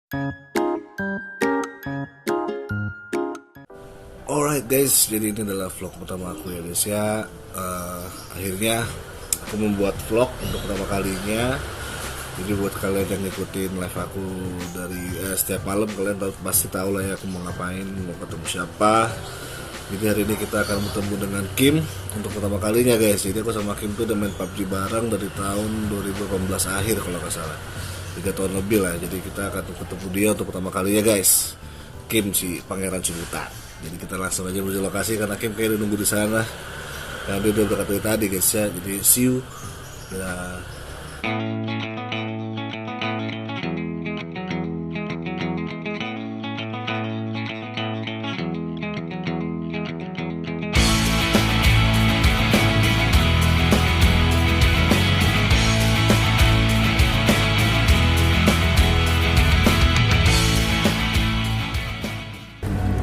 Alright guys, jadi ini adalah vlog pertama aku ya guys ya. Akhirnya aku membuat vlog untuk pertama kalinya. Jadi buat kalian yang ngikutin live aku dari setiap malam, kalian pasti tahu lah ya aku mau ngapain, mau ketemu siapa. Jadi hari ini kita akan bertemu dengan Kim untuk pertama kalinya guys. Jadi aku sama Kim tuh udah main PUBG bareng dari tahun 2018 akhir kalau nggak salah, 3 tahun lebih lah. Jadi kita akan ketemu dia untuk pertama kalinya guys. Kim si Pangeran Ciputat. Jadi kita langsung aja menuju lokasi karena Kim kayak udah nunggu di sana. Karena dia udah berangkat dari tadi guys ya. Jadi see you. Dah.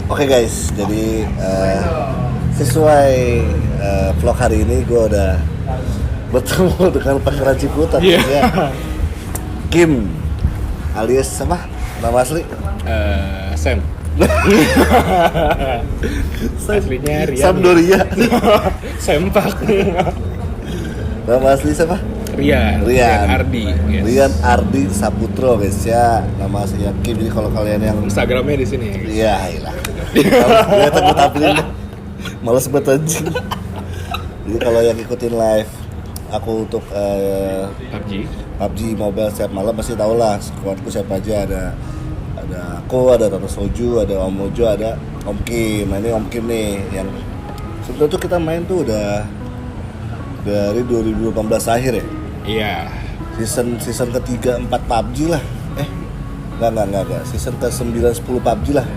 Oke guys, jadi sesuai vlog hari ini gue udah bertemu dengan Pangeran Ciputat ya. Kim alias apa? Nama asli? Sam. Aslinya Rian. Sampdoria. Sempak. Nama asli siapa? Rian Ardi. Yes. Rian Ardi Saputro guys ya. Nama aslinya Kim. Jadi kalau kalian yang Instagramnya di sini. Iya, iyalah. Gue takut tampilin, males banget anjing. Jadi kalau yang ikutin live aku untuk PUBG Mobile setiap malam pasti tau lah squadku siapa aja. Ada aku, ada Tata Soju, ada Om Mojo, ada Om Kim. Nah ini Om Kim nih yang sebenarnya tuh kita main tuh udah dari 2018 akhir ya. Iya. Season ketiga 4 PUBG lah. Enggak. Season ke 9 10 PUBG lah.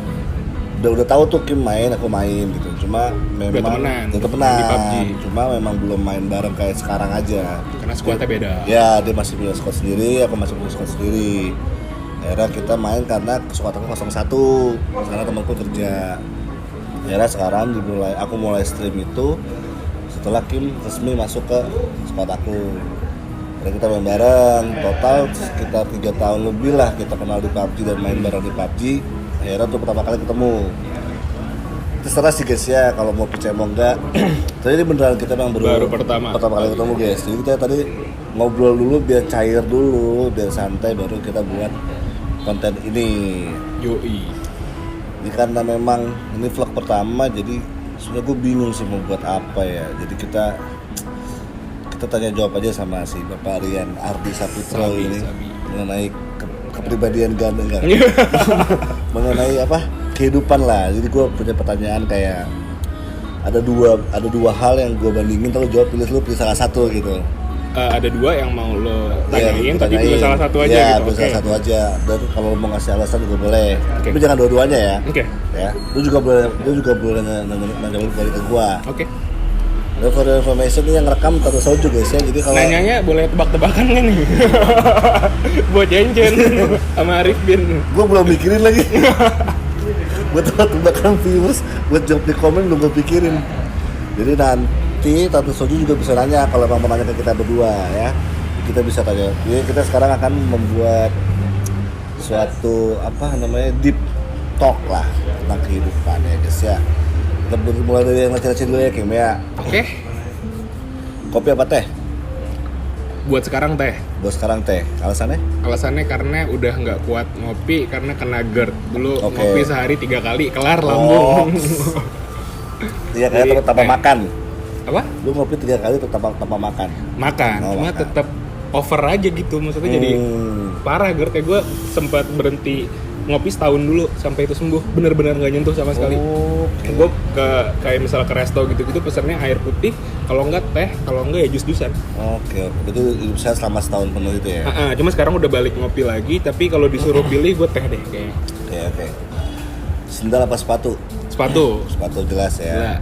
Udah tahu tuh Kim main, aku main gitu. Cuma memang tetap temenan di PUBG. Cuma memang belum main bareng kayak sekarang aja. Karena squadnya beda. Ya, dia masih punya squad sendiri, aku masih punya squad sendiri. Akhirnya kita main karena squad aku 01. Karena temanku kerja. Akhirnya sekarang aku mulai stream itu setelah Kim resmi masuk ke squad aku. Dan kita main bareng, total sekitar 3 tahun lebih lah kita kenal di PUBG dan main bareng di PUBG. Akhirnya tuh pertama kali ketemu. Terserah sih guys ya, kalau mau percaya mau enggak. Tadi ini beneran kita memang baru pertama kali ketemu guys. Jadi kita tadi ngobrol dulu biar cair dulu, biar santai, baru kita buat konten ini. Yoi. Ini karena memang ini vlog pertama, jadi sebenarnya gue bingung sih mau buat apa ya. Jadi kita tanya jawab aja sama si Bapak Rian Ardi Saputro ini mengenai kepribadian ganda enggak mengenai apa kehidupan lah. Jadi gue punya pertanyaan kayak ada dua hal yang gue bandingin, terus jawab pilih salah satu gitu. Ada dua yang mau lo tanyain, tapi tanyain. pilih salah satu aja ya, gitu. Salah satu aja. Dan kalau mau ngasih alasan juga boleh. Tapi jangan dua-duanya ya. Ya, lu juga boleh nanya balik ke gue. For the information ini yang rekam Tata Soju guys ya. Jadi kalau nanyanya boleh tebak-tebakan kan nih? Buat Jencen sama Arif Bin. Gue belum mikirin lagi. Buat tebak-tebakan viewers, buat jawab di komen belum gue pikirin. Jadi nanti Tata Soju juga bisa nanya kalau mau nanya ke kita berdua ya. Kita bisa tanya. Jadi kita sekarang akan membuat suatu deep talk lah tentang kehidupan ya guys ya. Kita mulai dari yang receh-receh dulu ya Kim ya. Oke. Kopi apa teh? Buat sekarang teh. Alasannya? Alasannya karena udah nggak kuat ngopi karena kena GERD. Dulu ngopi sehari 3 kali kelar lambung. Iya kayak tanpa makan. Apa? Lu ngopi 3 kali tanpa makan. Cuma tetap over aja gitu. Maksudnya jadi parah GERD. Gue sempat berhenti ngopi setahun dulu sampai itu sembuh, benar-benar nggak nyentuh sama sekali. Gue kayak misal ke resto gitu-gitu pesannya air putih, kalau nggak teh, kalau nggak ya jus-jusan. Oke. Itu bisa selama setahun penuh itu ya. Cuma sekarang udah balik ngopi lagi, tapi kalau disuruh pilih gue teh deh kayaknya. Oke. Sendal apa sepatu? Sepatu jelas ya.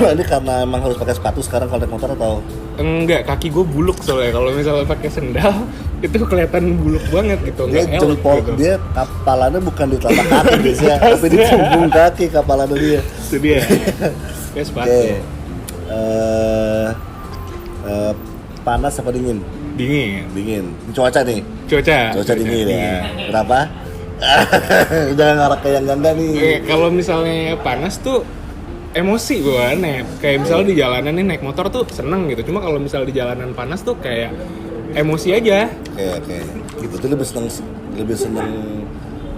Ini karena emang harus pakai sepatu sekarang kalau naik motor atau? Enggak, kaki gue buluk soalnya kalau misalnya pakai sendal itu kelihatan buluk banget gitu. Dia jempol gitu. Dia kapalannya bukan di telapak kaki biasanya, tapi di punggung kaki kapalannya dia. Itu dia. Kayak sepatu. Panas apa dingin? Dingin. Ini cuaca nih. Cuaca dingin ya. Kenapa? Jangan ngarah ke yang enggak nih. Kalau misalnya panas tuh emosi gue kayak misalnya di jalanan nih naik motor tuh seneng gitu, cuma kalau misalnya di jalanan panas tuh kayak emosi aja. Oke. Gitu tuh lebih seneng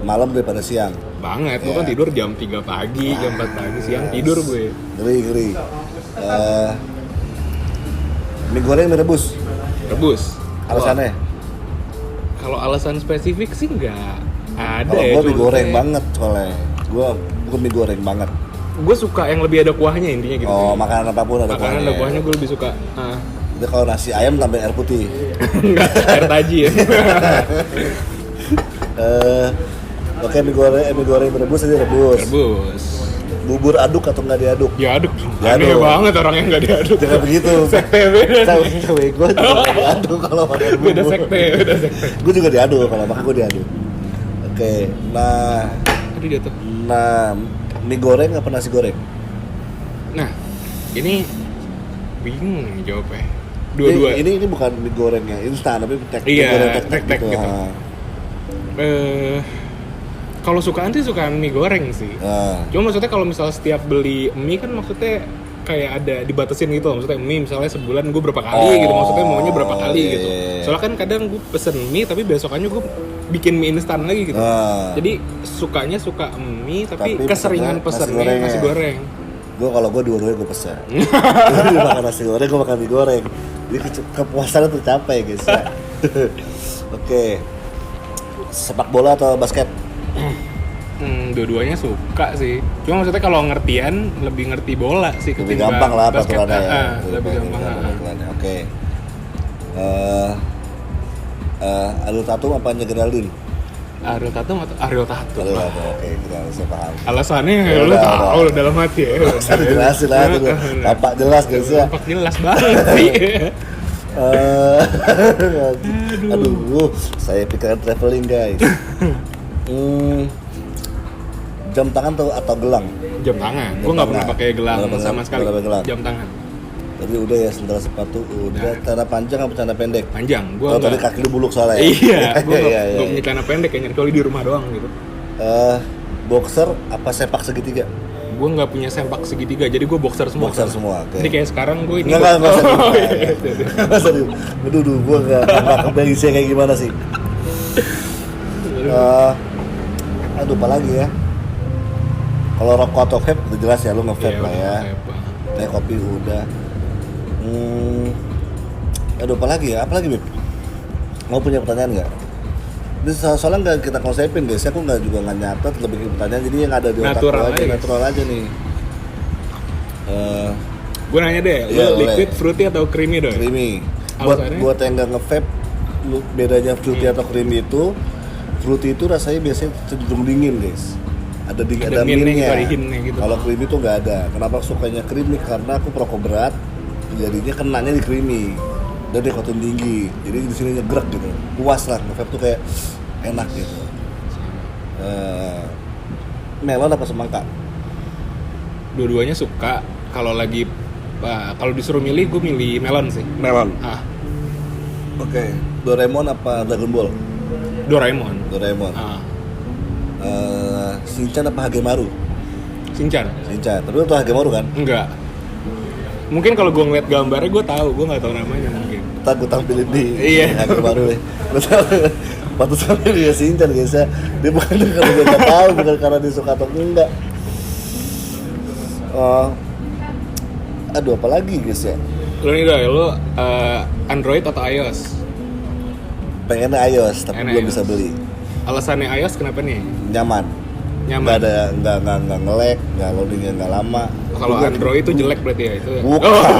malam daripada siang. Banget, gue kan tidur jam 3 pagi, jam 4 pagi, siang tidur gue. Ngeri. Mie goreng mie rebus. Alasannya? Kalau alasan spesifik sih nggak ada. Kalau gue mie goreng banget soalnya. Gue bukan mie goreng banget. Gue suka yang lebih ada kuahnya intinya gitu. Oh, makanan apapun ada kuahnya. Makanan ada kuahnya gue lebih suka. Jadi kalau nasi ayam tambah air putih. Enggak, air taji ya. Oke, mie goreng rebus aja rebus. Bubur aduk atau nggak diaduk? Ya aduk. Aneh banget orang yang nggak diaduk. Jangan begitu. Sekte beda. Cewek gue juga diaduk kalau makan bubur. Beda sekte. Gue juga diaduk kalau makan gue diaduk. Oke, nah. Aduh jatuh. Nah, mie goreng apa nasi goreng? Nah, ini bingung nih jawabnya. Dua-dua. Ini bukan mie goreng ya, instan tapi tek tek gitu. Kalau sukaan sih sukaan mie goreng sih. Cuma maksudnya kalau misalnya setiap beli mie kan maksudnya kayak ada dibatasin gitu. Maksudnya mie misalnya sebulan gue berapa kali gitu. Maksudnya maunya berapa kali gitu. Soalnya kan kadang gue pesen mie tapi besokannya gue bikin mie instan lagi gitu. Jadi sukanya suka mie tapi keseringan pesennya nasi goreng. Gue dua-duanya gue pesen. Gue makan nasi goreng, gue makan mie goreng. Jadi kepuasannya tercapai guys ya. Oke. Sepak bola atau basket? Dua-duanya suka sih. Cuma maksudnya kalau ngertian lebih ngerti bola sih lebih gampang lah peraturannya ya. Lebih gampang. Oke. Ariel Tatum apa Geraldine? Ariel Tatum atau Ariel Tatum? Oke, kita bisa paham. Alasannya lu tahu lu dalam hati ya. Jelasin lah itu. Tampak jelas guys ya. Tampak jelas banget sih. Aduh, saya pikiran traveling guys. Jam tangan atau gelang? Jam tangan. Gue nggak pernah pakai gelang sama sekali. Jam tangan. Tadi udah ya sendal sepatu udah. Celana panjang apa celana pendek? Panjang. Gua tadi kaki lu buluk soalnya. Iya. Gue punya celana pendek kayaknya kecuali di rumah doang gitu. Boxer apa sepak segitiga? Gue nggak punya sempak segitiga, jadi gue boxer semua. Boxer semua, oke. Jadi kayak sekarang gue ini. Nggak usah. Aduh, gue nggak kebayang isinya kayak gimana sih. Aduh, apa lagi ya? Kalau rokok atau vape udah jelas ya, lu nge-vape lah ya. Teh kopi udah. Aduh, apa lagi ya? Apa lagi, Beb? Mau punya pertanyaan nggak? Ini soalnya nggak kita konsepin guys, aku juga nggak nyatet lebih pertanyaan, jadi yang ada di otak gue aja, natural aja nih. Gue nanya deh, liquid, fruity atau creamy dong? Creamy. Buat yang nggak nge-vape, bedanya fruity atau creamy itu, fruity itu rasanya biasanya cenderung dingin guys. Ada minnya. Gitu. Kalau creamy tuh nggak ada. Kenapa sukanya creamy? Karena aku perokok berat, jadinya kenanya di creamy. Dan nikotin tinggi, jadi di sini nyegrek gitu, puas lah, nge-vape tuh kayak enak gitu. Melon apa semangka? Dua-duanya suka. Kalau lagi kalau disuruh milih, gue milih melon sih. Melon. Oke. Doraemon apa Dragon Ball? Doraemon. Shinchan apa Hagemaru? Shinchan. Tapi lu tau Hagemaru kan? Enggak. Mungkin kalau gue ngeliat gambarnya gue tahu, gue nggak tahu namanya mungkin. Ntar gue tampilin di Hagemaru nih. Patut sampai dia Shinchan guys ya. Dia bukan karena dia nggak tahu, bukan karena dia suka atau enggak. Aduh, apa lagi guys ya? Lu nih Doy, lu Android atau iOS? Pengennya iOS, tapi belum bisa beli. Alasannya iOS kenapa nih? Nyaman. Nggak nge-lag, nggak loadingnya nggak lama. Kalau Android itu jelek berarti ya itu. Bukan.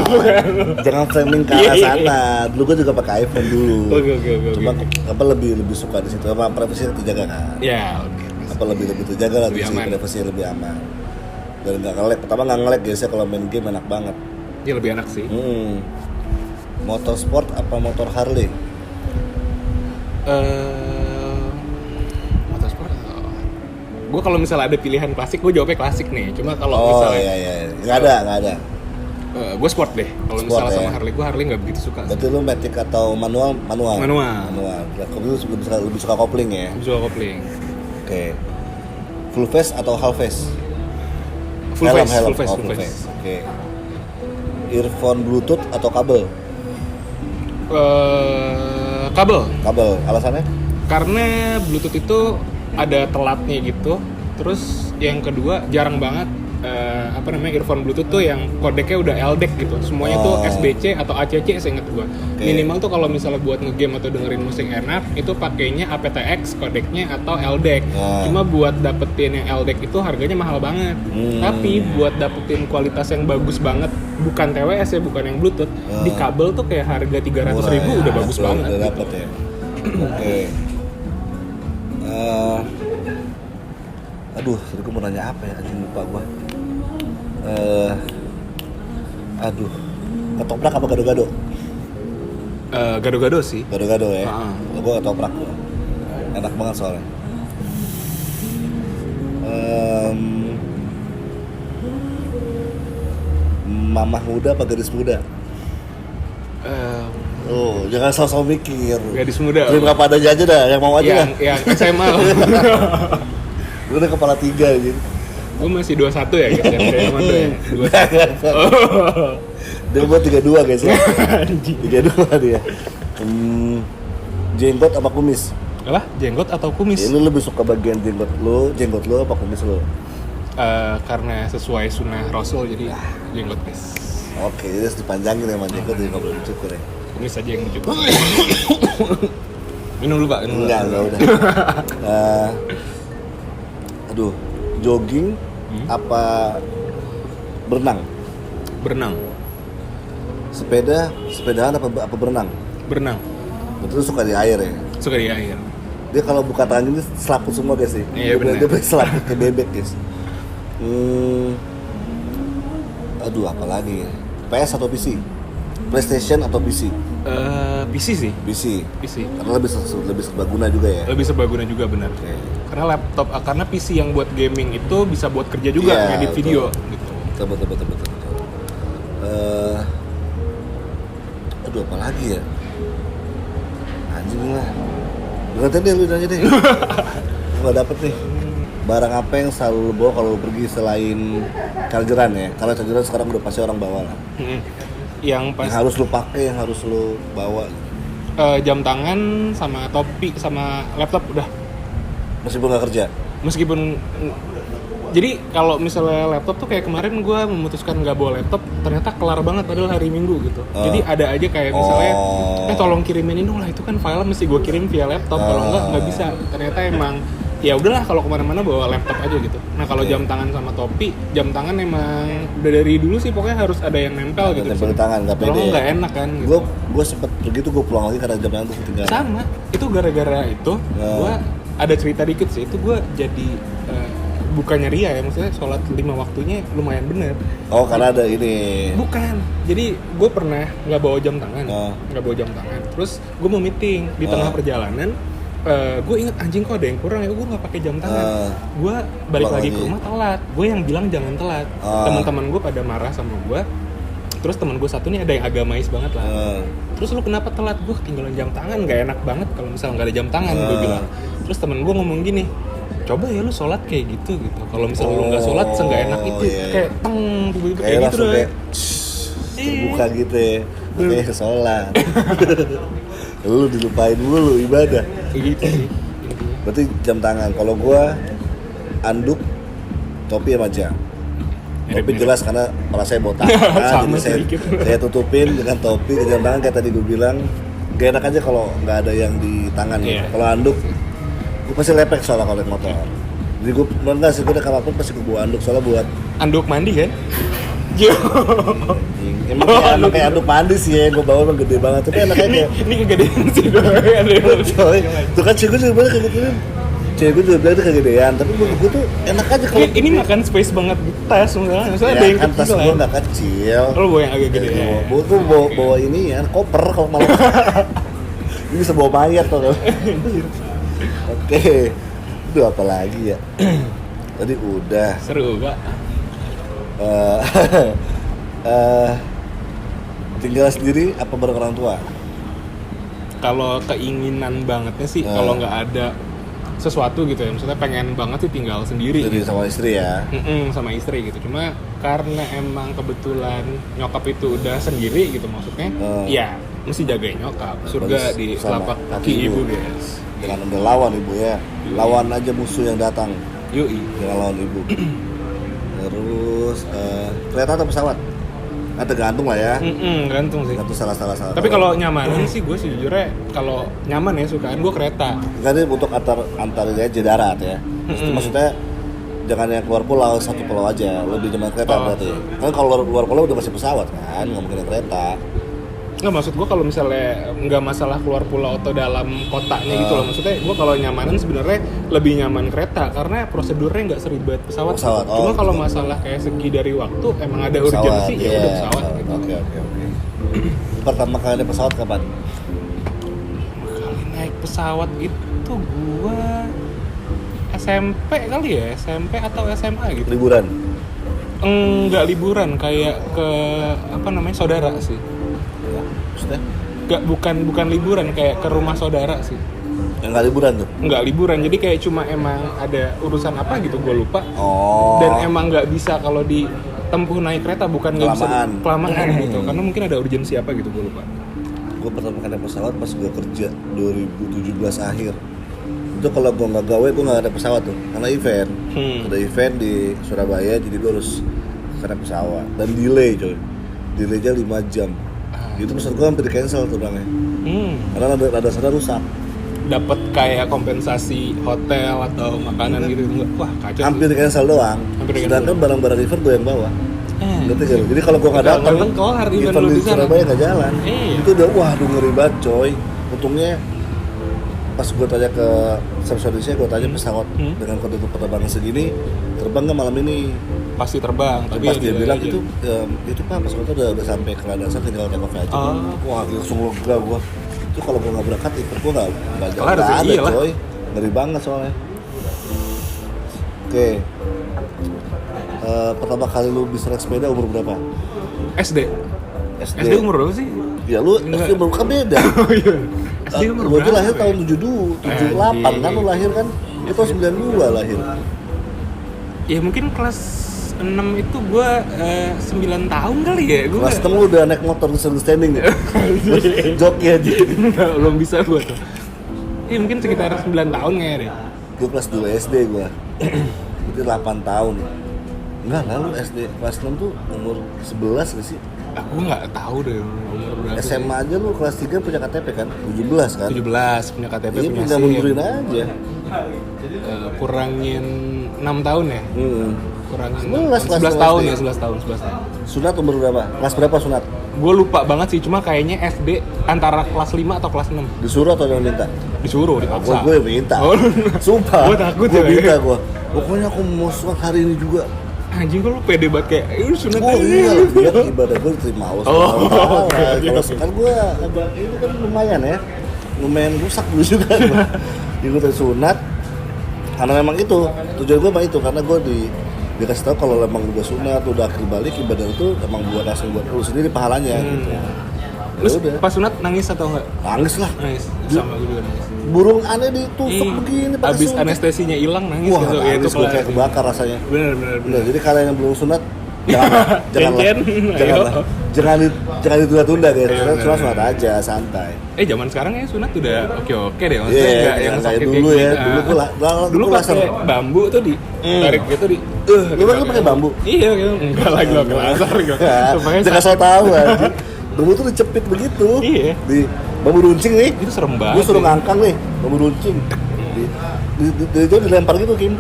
Jangan framing ke arah sana. Dulu gue juga pakai iPhone dulu. Oke. Cuma apa lebih suka di situ, apa privasi terjaga kan? Ya, oke. Apa lebih terjaga lah di sini, privasi lebih aman. Dan nggak nge-lag. Pertama nggak nge-lag guys ya, kalau main game enak banget. Ya lebih enak sih. Motorsport apa motor Harley? Gue kalau misalnya ada pilihan klasik, gue jawabnya klasik nih. Cuma kalau misalnya nggak ada. Gue sport deh. Kalau misalnya sama Harley, gue Harley nggak begitu suka. Berarti lu matic atau manual? Manual. Lebih suka kopling ya? Lebih suka kopling. Oke. Full face atau half face? Full Helm, face, helm. full face, Oh, full face. Oke. Earphone Bluetooth atau kabel? Kabel. Kabel. Alasannya? Karena Bluetooth itu ada telatnya gitu. Terus yang kedua jarang banget earphone Bluetooth tuh yang kodeknya udah LDAC gitu. Semuanya tuh SBC atau ACC seingat gua. Minimal tuh kalau misalnya buat ngegame atau dengerin musik enak itu pakainya aptX kodeknya atau LDAC. Cuma buat dapetin yang LDAC itu harganya mahal banget. Tapi buat dapetin kualitas yang bagus banget, bukan TWS ya, bukan yang Bluetooth, di kabel tuh kayak harga 300.000 udah bagus banget. Udah gitu. dapet ya. Oke. Aduh, tadi gue mau nanya apa ya? Anjing lupa gue. Aduh, ketoprak apa gado-gado? Gado-gado sih. Gado-gado ya. Gue ketoprak gue. Enak banget soalnya. Mamah muda apa gadis muda? Oh, jangan sosok mikir. Gadis muda. Terima apa adanya aja dah, yang mau aja dah. Yang SMA. Gue udah kepala 3 gitu. Gue masih 21 ya guys, yang SMA tuh ya. Dia buat 32 guys ya. 32 dia. Jenggot apa kumis? Apa? Jenggot atau kumis? Ya, lu lebih suka bagian jenggot lu apa kumis lu? Karena sesuai sunnah Rasul jadi jenggot guys. Oke, jadi harus dipanjangin emang jenggot jadi nggak boleh dicukur ya. Kumis aja yang cukup. Minum dulu Pak. Enggak udah. Aduh, jogging apa berenang? Berenang. Sepedaan apa berenang? Berenang. Betul suka di air ya? Suka di air. Dia kalau buka tangan ini selaput semua guys sih. Iya, benar. Dia pakai selaput ke bebek guys. Aduh, apa lagi? PS atau PC? PlayStation atau PC? PC sih. PC. Karena lebih serbaguna juga ya. Lebih serbaguna juga benar. Okay. Karena laptop, karena PC yang buat gaming itu bisa buat kerja juga, ngedit video gitu. Betul. Aduh, apa lagi ya? Anjing lah. Berarti deh lu nanya deh. Gak dapet nih. Barang apa yang selalu lu bawa kalau lu pergi selain chargeran ya? Karena chargeran sekarang udah pasti orang bawa lah. Yang harus lu pakai, yang harus lu bawa. Jam tangan sama topi sama laptop udah. Meskipun nggak kerja. Jadi kalau misalnya laptop tuh kayak kemarin gue memutuskan nggak bawa laptop, ternyata kelar banget padahal hari Minggu gitu. Jadi ada aja kayak misalnya, tolong kirimin ini dong lah, itu kan file mesti gue kirim via laptop. Kalau nggak bisa. Ternyata emang ya udahlah kalau kemana-mana bawa laptop aja gitu. Nah kalau jam tangan sama topi, jam tangan emang udah dari dulu sih pokoknya harus ada yang nempel gitu. Nempel di tangan, nggak pede. Kalau nggak enak kan. Gitu. Gue sempet begitu gue pulang lagi karena jam tangan tuh ketinggalan. Sama, itu gara-gara itu gue ada cerita dikit sih. Itu gue jadi bukannya ria ya, maksudnya sholat 5 waktunya lumayan bener. Oh karena ada ini. Bukan, jadi gue pernah nggak bawa jam tangan, terus gue mau meeting di tengah perjalanan. Gue inget anjing kok ada yang kurang ya, gue nggak pakai jam tangan. Gue balik lagi ke rumah telat. Gue yang bilang jangan telat. Teman-teman gue pada marah sama gue. Terus teman gue satu nih ada yang agamais banget lah. Terus lu kenapa telat? Gue ketinggalan jam tangan, nggak enak banget kalau misalnya nggak ada jam tangan. Gue bilang. Terus temen gue ngomong gini, coba ya lu sholat kayak gitu. Kalau misalnya lu nggak sholat, se-nggak enak itu kayak teng tiba-tiba kayak gitu deh. Terbuka gitu ya. Oke, sholat. Lu dilupain dulu ibadah. Gitu sih. Berarti jam tangan. Kalau gua anduk, topi sama jam. Topi jelas karena kepala saya botak. Jadi saya tutupin dengan topi, jam tangan kayak tadi gue bilang. Gak enak aja kalau nggak ada yang di tangan. Kalau anduk, gue pasti lepek soalnya kalau naik motor. Jadi gue nggak sih, gue udah kapanpun pasti gue bawa anduk soalnya buat anduk mandi kan? Emang kayak anduk mandi sih ya, gue bawa emang gede banget. Tapi enaknya kayak ini kegedean sih doang. Tuh kan cewek gue juga bilang kayak gitu kan. Cewek gue juga bilang itu kegedean, tapi menurut gue tuh enak aja kalau ini makan space banget di tas misalnya ada yang kan kecil. Tas gue nggak kecil. Lo bawa yang agak gede. Gue bawa ini ya, koper kalau malam. Ini bisa bawa mayat tuh. Oke. Itu apa lagi ya? Tadi udah. Seru gak? Tinggal sendiri apa bareng orang tua? Kalau keinginan bangetnya sih kalau nggak ada sesuatu gitu ya, maksudnya pengen banget sih tinggal sendiri Jadi gitu. sama istri ya. Sama istri gitu, cuma karena emang kebetulan nyokap itu udah sendiri gitu maksudnya, ya mesti jagain nyokap. Surga di Sama telapak kaki kaki ibu ibu. guys. Jangan ada lawan ibu ya. Lawan aja musuh yang datang. Yoi. Jangan lawan ibu. Terus kereta atau pesawat? Nah, tergantung lah ya. Gantung sih. Satu salah. Tapi kalau nyamanin sih gue sejujurnya kalau nyaman ya sukaan gue kereta. Enggak nih untuk antar aja darat ya. Maksudnya jangan yang keluar pulau, satu pulau aja. Lebih nyaman kereta berarti. Kan kalau luar pulau udah masih pesawat kan, nggak mungkin kereta. Nggak, maksud gue kalau misalnya nggak masalah keluar pulau atau dalam kotanya gitu loh, maksudnya gue kalau nyamanan sebenarnya lebih nyaman kereta karena prosedurnya nggak seribet pesawat. Pesawat, Cuma oh, kalau gitu. masalah kayak segi dari waktu emang ada urgensi ya udah pesawat gitu. Oke. Pertama kali naik pesawat kapan? Kali naik pesawat itu gue SMP kali ya, SMP atau SMA gitu. Liburan. Enggak liburan, kayak ke apa namanya saudara sih. Ya, maksudnya? Enggak, bukan liburan, kayak ke rumah saudara sih. Yang nggak liburan tuh? Enggak liburan, jadi kayak cuma emang ada urusan apa gitu gue lupa. Oh. Dan emang nggak bisa kalau ditempuh naik kereta, bukan nggak bisa kelamaan gitu, karena mungkin ada urgensi apa gitu gue lupa. Gue pertama kali naik pesawat pas gue kerja 2017 akhir. Itu kalau gue nggak gawe gue nggak ada pesawat tuh, karena event. Ada event di Surabaya, jadi gue harus naik pesawat dan delay coy. Delaynya 5 jam. Itu pesawat gue hampir di cancel tuh orangnya. Karena ada sana rusak. Dapat kayak kompensasi hotel atau makanan gitu enggak? Wah kacau. Hampir di cancel doang. Hampir di cancel. Sedangkan barang-barang event gue yang bawa. Ngerti gak? Jadi kalau gue nggak datang, Nggak kelar event lu di di sana. Surabaya nggak jalan. Iya. Itu udah waduh ngeri banget coy. Untungnya pas gue tanya ke service Indonesia, gue tanya pesawat dengan kode penerbangan segini terbang nggak malam ini? Pasti terbang, tapi Pas dia bilang aja. itu pak pas gue udah sampai ke landasan tinggal take off aja. Wah langsung lega gue. Itu kalau gue nggak berangkat event gue nggak Kelar ada sih, iyalah. coy. Ngeri banget soalnya. Oke. Pertama kali lu bisa naik sepeda umur berapa? SD. SD umur berapa sih? Ya lu Enggak. SD umur kan beda. Oh iya. SD umur Lu aja berapa? lahir tahun 78 kan lu lahir kan? Itu tahun 92 lahir. Ya mungkin kelas 6 itu gua 9 tahun kali ya. Gua Kelas 6 lu udah naik motor standing ya? Joki aja. belum bisa gua tuh. Iya mungkin sekitar 9 tahun kayaknya deh. Gue kelas 2 SD gua. Itu 8 tahun. Enggak lah lu SD kelas 6 tuh umur 11 gak sih? Aku nggak tahu deh umur berapa. SMA aja lu kelas 3 punya KTP kan? 17 kan? 17 punya KTP, Iya punya pindah SIM. mundurin aja. Kurangin 6 tahun ya? Kurangin 11 11 kelas tahun SD. ya, 11 tahun. Sunat umur berapa? Kelas berapa sunat? Gue lupa banget sih, cuma kayaknya SD antara kelas 5 atau kelas 6. Disuruh atau yang minta? Disuruh, dipaksa. Gue minta. Oh. Sumpah. Gua takut Gue ya. minta gue. Pokoknya aku mau sunat hari ini juga. Anjing kok lu pede banget kayak, "Ih, sunat Oh aja." iya, biar ibadah gue diterima Allah. Oh, oke. Kalau kan gue agak ini kan lumayan ya, lumayan rusak dulu juga. Ikutin sunat, karena memang itu tujuan gue memang itu, karena gue dikasih tahu kalau memang udah sunat, udah akhir balik ibadah itu emang buat asing buat lu sendiri pahalanya gitu. Terus Udah. pas sunat nangis atau enggak? Nangis lah, Nangis. Sama gue juga nangis. burung aneh ditusuk begini pakai Abis suntik. anestesinya hilang nangis Wah, gitu. Ya, nangis gue kayak kebakar rasanya. Bener. Bener, jadi kalian yang belum sunat jangan Ayo. jangan ditunda-tunda guys. Iya, Cuma sunat aja santai. Zaman sekarang ya sunat udah oke deh. Maksudnya Iya, nggak yang jangan sakit kayak kayak dulu ya. gini. Dulu Dulu laser. pakai bambu tuh di tarik gitu di. Lu kan pakai bambu. Iya gitu. Enggak lagi lo laser gitu. Supaya Jangan so tahu aja. Bambu tuh dicepit begitu. Iya. Di bambu runcing nih. Itu serem banget. Gue suruh ya. ngangkang nih bambu runcing. Dari jauh dilempar gitu Kim.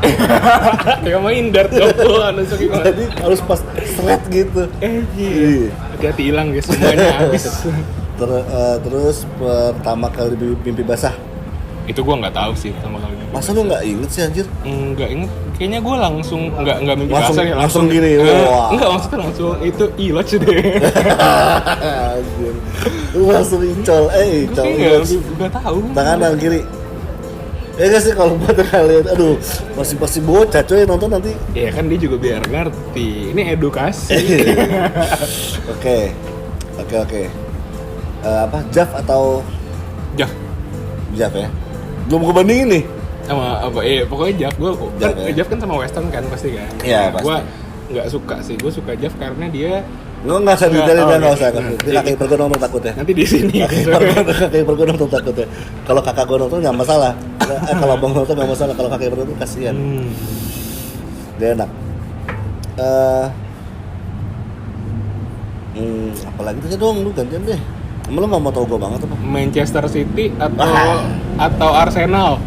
Kayak main dart gopo nusuk gimana. Jadi harus pas seret gitu. Iya. Hati-hati hilang guys, semuanya habis. Terus pertama kali mimpi basah. Itu gua nggak tahu sih pertama kali. Masa lu nggak inget sih anjir? Enggak inget. Kayaknya gua langsung nggak mimpi Langsung- basah ya, langsung gini, Eh, wah. enggak maksudnya langsung itu ilat sih deh. Anjir. Lu langsung incol, incol. Gak tahu. Tangan kanan kiri. Ya gak sih kalau buat kalian, aduh masih bocah coy nonton nanti. Ya kan dia juga biar ngerti. Ini edukasi. Oke. Apa Jav atau Jah. Jav ya? Belum gue bandingin nih. Sama apa? Pokoknya Jav gue kan Jav, ya? Jav kan sama Western kan pasti kan. Iya, pasti. Gue nggak suka sih. Gue suka Jav karena dia Nggak usah detailin, nggak usah. Jadi- Dia kaki pergunung tuh takutnya. nanti di sini. Kaki pergunung tuh takutnya. Kalau kakak gue nonton nggak masalah. Kalau abang nonton nggak masalah. Kalau kakak pergunung kasihan. Gak enak. Apalagi tuh dong, lu gantian deh. Emang lu nggak mau tau gue banget apa? Manchester City atau Arsenal.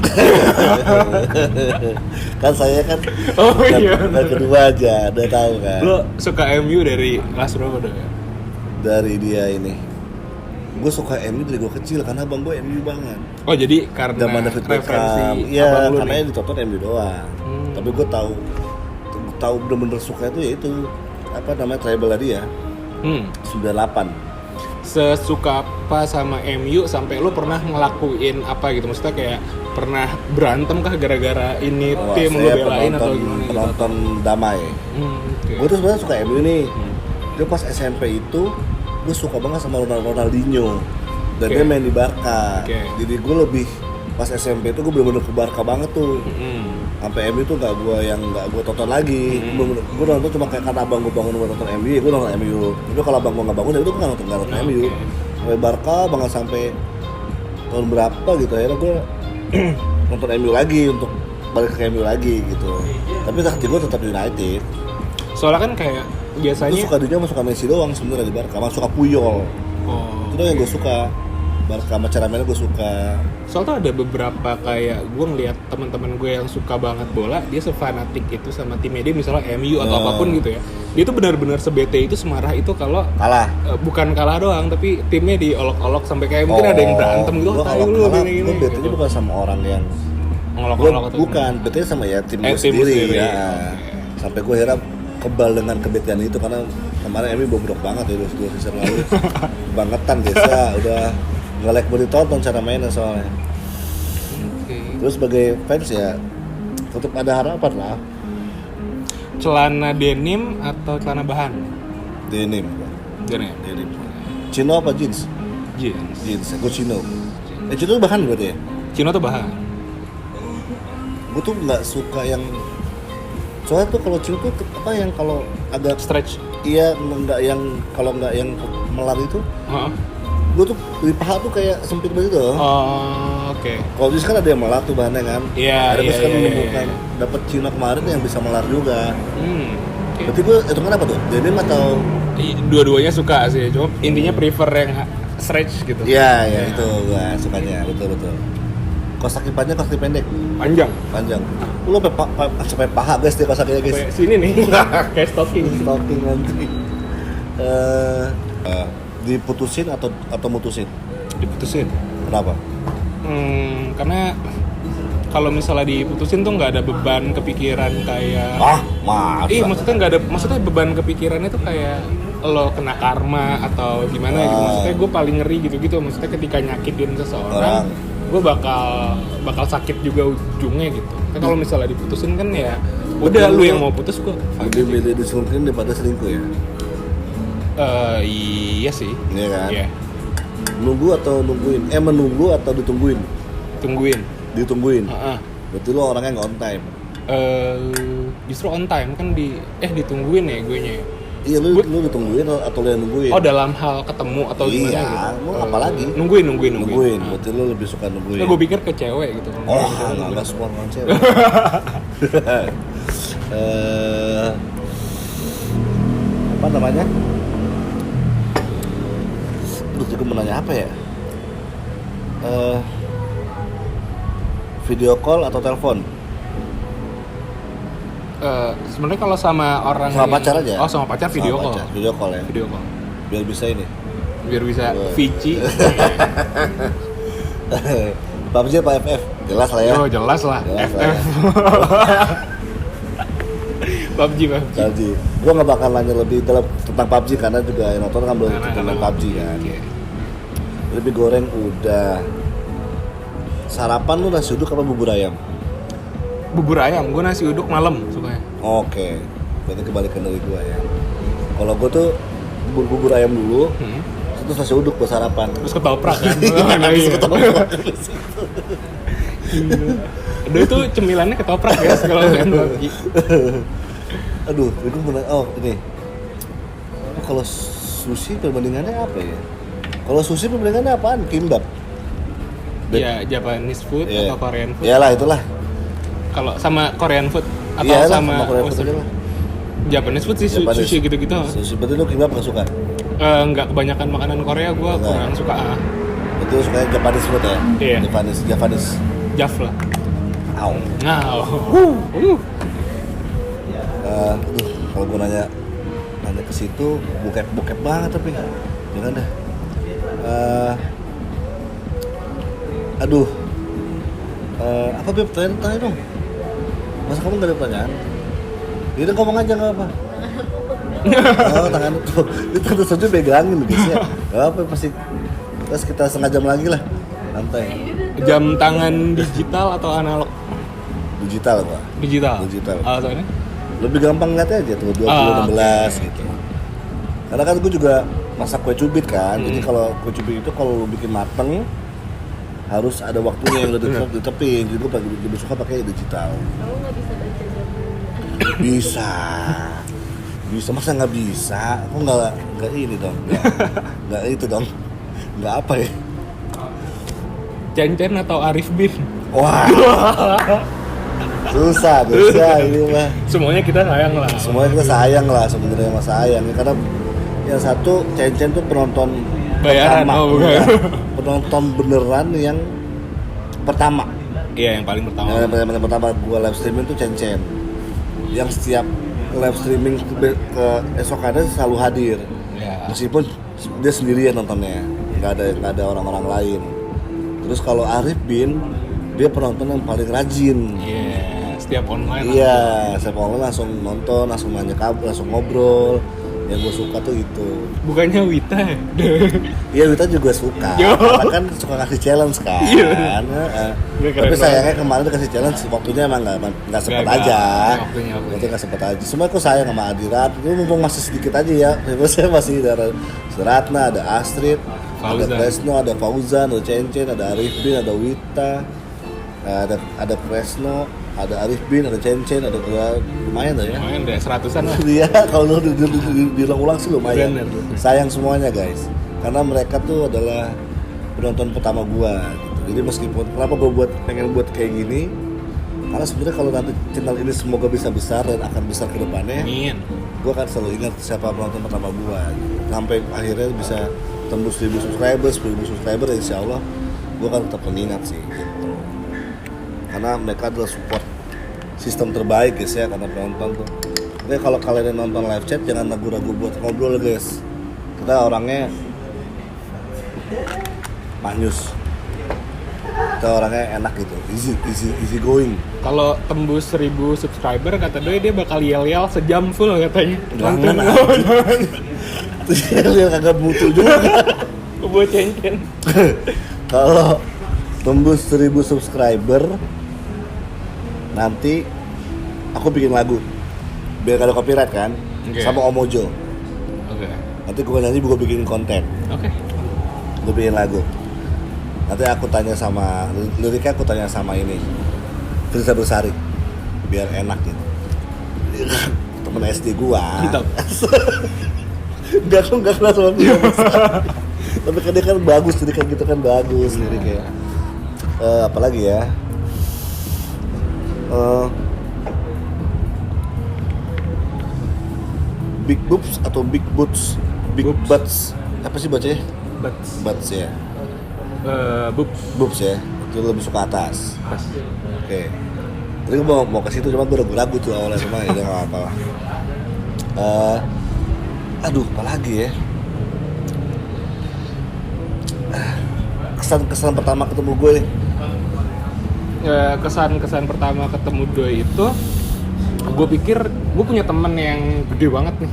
Kan saya kan Oh iya. dari kedua aja, udah tahu kan. Lo suka MU dari kelas berapa dong? Dari dia ini, gue suka MU dari gue kecil karena abang gue MU banget. Oh jadi karena Zaman David referensi Beckham, abang iya lu karena nih? yang ditonton MU doang. Tapi gue tahu bener-bener suka itu yaitu apa namanya treble tadi ya, 98. Sesuka apa sama MU sampai lu pernah ngelakuin apa gitu? Maksudnya kayak pernah berantem kah gara-gara ini Wah, tim lu saya belain atau gimana gitu? penonton damai. Oke. Gue tuh sebenarnya suka MU nih. Dia pas SMP itu gue suka banget sama Ronaldinho dan Oke. dia main di Barca. Oke. Jadi gue lebih pas SMP itu gue bener-bener ke Barca banget tuh. Sampai MU tuh nggak gue tonton lagi. Gue nonton cuma kayak karena abang gue bangun gue nonton MU, gue nonton MU. Tapi kalau abang gue nggak bangun ya udah gue nggak nonton MU. Sampai Barca banget sampai tahun berapa gitu akhirnya gue nonton MU lagi untuk balik ke MU lagi gitu. Tapi hati gue tetap United. Soalnya kan kayak Gue biasanya suka dia sama suka Messi doang sebenarnya di Barca, sama suka Puyol. oh, Itu doang yang gue suka. Barca sama cara mainnya gue suka. soalnya tuh ada beberapa kayak gue ngeliat teman-teman gue yang suka banget bola, dia sefanatik itu sama timnya dia, misalnya MU atau apapun gitu ya. Dia tuh benar-benar sebete itu, semarah itu kalau Kalah. bukan kalah doang tapi timnya diolok-olok sampai kayak mungkin ada yang berantem gitu. Gue "Tai kalau lu kalah, gini-gini," gue betanya gitu. bukan sama orang yang Ngolok-ngolok atau bukan, betanya sama ya tim gue tim sendiri, sendiri. ya. Oke. Sampai gue heran kebal dengan kebetian itu karena kemarin MU bobrok banget ya 2 season lalu. Bangetan guys ya, udah nge-like mau ditonton cara mainnya soalnya. Oke. Terus sebagai fans ya tetap ada harapan lah. Celana denim atau celana bahan? Denim. Denim. Denim. Chino apa jeans? Jeans. Jeans, gue Chino. Chino bahan berarti ya? Chino tuh bahan. Gue tuh nggak suka yang soalnya tuh kalau Chino tuh apa yang kalau agak Stretch. iya nggak yang kalau nggak yang melar itu Heeh. gue tuh di paha tuh kayak sempit begitu. Oh, oke. Kalau jeans kan ada yang melar tuh bahannya kan. Iya, Ada iya, kan iya, menemukan iya. dapat Chino kemarin yang bisa melar juga. Oke. Berarti gue itu kan apa tuh? Denim atau Dua-duanya suka sih, cuma intinya prefer yang stretch gitu. iya ya itu gue sukanya betul. Kos kaki panjang, kos kaki pendek, Panjang. panjang. Lu sampai paha guys dia kos kakinya guys. Kayak sini nih, kayak stocking. Stalking nanti. Diputusin atau mutusin? Diputusin. Kenapa? Karena kalau misalnya diputusin tuh nggak ada beban kepikiran kayak. Masa? Iya, maksudnya beban kepikirannya tuh kayak lo kena karma atau gimana gitu. Maksudnya gue paling ngeri gitu-gitu. Maksudnya ketika nyakitin seseorang, gue bakal sakit juga ujungnya gitu. Kan kalau misalnya diputusin kan ya udah lu yang mau putus gue. Lebih milih diselingkuhin daripada selingkuh ya? Iya sih. Iya kan? Iya. Nunggu atau nungguin? Menunggu atau ditungguin? Tungguin. Ditungguin. Heeh. Berarti lo orangnya nggak on time. Justru on time kan ditungguin ya gue nya. Iya, lu ditungguin atau lo yang nungguin? Oh, dalam hal ketemu atau gimana Iya, gitu? mau apa lagi? Nungguin. Nungguin. Berarti lo lebih suka nungguin. Nah, gue pikir ke cewek gitu. Oh, nggak semua orang cewek. Apa namanya? Terus juga mau nanya apa ya? Video call atau telepon? Sebenarnya kalau sama orang Sama pacar aja? Oh, sama pacar video Sama call. pacar, video call ya? Video call. Biar bisa ini. Biar bisa Wah. Vici. PUBG apa FF? Jelas lah ya. Oh, jelas lah. Jelas lah FF. ya. PUBG. PUBG. Gue nggak bakal nanya lebih dalam tentang PUBG karena juga yang nonton kan belum tentang PUBG kan. Oke. Lebih goreng udah. Sarapan lu nasi uduk apa bubur ayam? Bubur ayam, gue nasi uduk malam sukanya. Oke. Berarti kebalikan dari gue ya. Kalau gue tuh bubur ayam dulu, terus nasi uduk buat sarapan. Terus ketoprak kan. Habis ketoprak. Doi itu cemilannya ketoprak ya kalau kalian lagi. Aduh, itu benar. Oh, ini. Kalau sushi perbandingannya apa ya? Kalau sushi perbandingannya apaan? Kimbap. Iya, Japanese food atau Korean food. Iyalah, itulah. Kalau sama Korean food atau Iyalah, sama Korean food aja lah. Japanese food sih Japanese. sushi gitu-gitu. Sushi, berarti lu kimbap gak suka? Enggak, kebanyakan makanan Korea gue kurang suka. Berarti lu suka Japanese food ya? Iya. Japanese. Jaf lah. Au. Nah, Kalau gue nanya ke situ bokep banget tapi jangan dah. Apa Beb? Tanya dong. Masa kamu gak ada pertanyaan? Yaudah ngomong aja gak apa. Oh, tangan tuh. Itu tentu saja pegangin guys ya. Gak apa pasti. Terus kita setengah jam lagi lah. Santai. jam tangan digital atau analog? Digital Pak. Digital. Soalnya? Lebih gampang ngeliatnya aja tuh 2016 gitu. Karena kan gue juga masak kue cubit kan. Jadi kalau kue cubit itu kalau lu bikin mateng harus ada waktunya yang udah ditepin. Jadi gue lebih suka pakai digital. Kamu nggak bisa baca jam? Bisa masa nggak bisa? Aku nggak ini dong. Nggak itu dong. Nggak apa ya? Cen-cen atau Arif Bin? Wah. Susah ini mah. Semuanya kita sayang lah. Semuanya kita sayang lah sebenarnya mas sayang. Karena yang satu Cen-cen tuh penonton bayaran, pertama, bukan? penonton beneran yang pertama. Iya, yang paling pertama. Yang pertama gua live streaming tuh Cen-cen. Yang setiap live streaming ke esokannya selalu hadir. Ya. Meskipun dia sendirian nontonnya, nggak ada orang-orang lain. Terus kalau Arif Bin, dia penonton yang paling rajin. Iya, setiap online. Iya, setiap online langsung nonton, langsung nanya kabar, langsung ngobrol. Yang gue suka tuh itu. Bukannya Wita ya? Iya, Wita juga suka. Yo. Karena kan suka kasih challenge kan. Iya. Tapi sayangnya kemarin dikasih challenge, waktunya emang nggak sempet aja. Waktunya. Nggak sempet aja. Semua aku sayang sama Adirat. Ini mumpung masih sedikit aja ya. Saya masih ada Ratna, ada Astrid, ada Kresno, ada Fauzan, ada Cen-cen, ada Arif Bin, ada Wita, ada Kresno, ada Arif Bin, ada Cen-cen, ada lumayan lah ya. Lumayan deh, 100-an lah. Iya, kalau diulang-ulang sih lumayan. Bener. Sayang semuanya guys, karena mereka tuh adalah penonton pertama gua gitu. Jadi meskipun kenapa gua pengen buat kayak gini, karena sebenarnya kalau nanti channel ini semoga bisa besar dan akan besar ke depannya. Amin. Gua akan selalu ingat siapa penonton pertama gua gitu. Sampai akhirnya bisa tembus 1000 subscriber, insya Allah gua akan tetap mengingat sih gitu. Karena mereka adalah support sistem terbaik guys ya, karena penonton tuh. Oke, kalau kalian yang nonton live chat jangan ragu-ragu buat ngobrol guys. Kita orangnya manyus. Kita orangnya enak gitu, easy going. Kalau tembus 1000 subscriber kata Doi dia bakal yel-yel sejam full katanya. Jangan. Dia kagak butuh juga. Buat Cen-cen. Kalau tembus 1000 subscriber nanti aku bikin lagu biar gak ada copyright kan. Okay. Sama Om Mojo. Oke. Nanti gue nyanyi, gue bikin konten, Oke. gue bikin lagu. Nanti aku tanya sama liriknya, aku tanya sama ini Firza Bersari biar enak gitu. Temen SD gua. Mantap. Enggak kenal sama Firza Bersari. Tapi kan dia kan bagus, jadi kan gitu kan bagus liriknya. Apalagi ya? Big boobs atau big butts? Big Boobs. butts. Apa sih bacanya? Butts. Ya. Boobs. Boobs ya. Itu lebih suka atas. Pas. Oke. Tadi gue mau ke situ, cuma gue ragu-ragu tuh awalnya, cuma ya nggak apa-apa lah. Aduh, apa lagi ya? Kesan pertama ketemu gue nih. Kesan pertama ketemu Doi itu, gue pikir gue punya temen yang gede banget nih,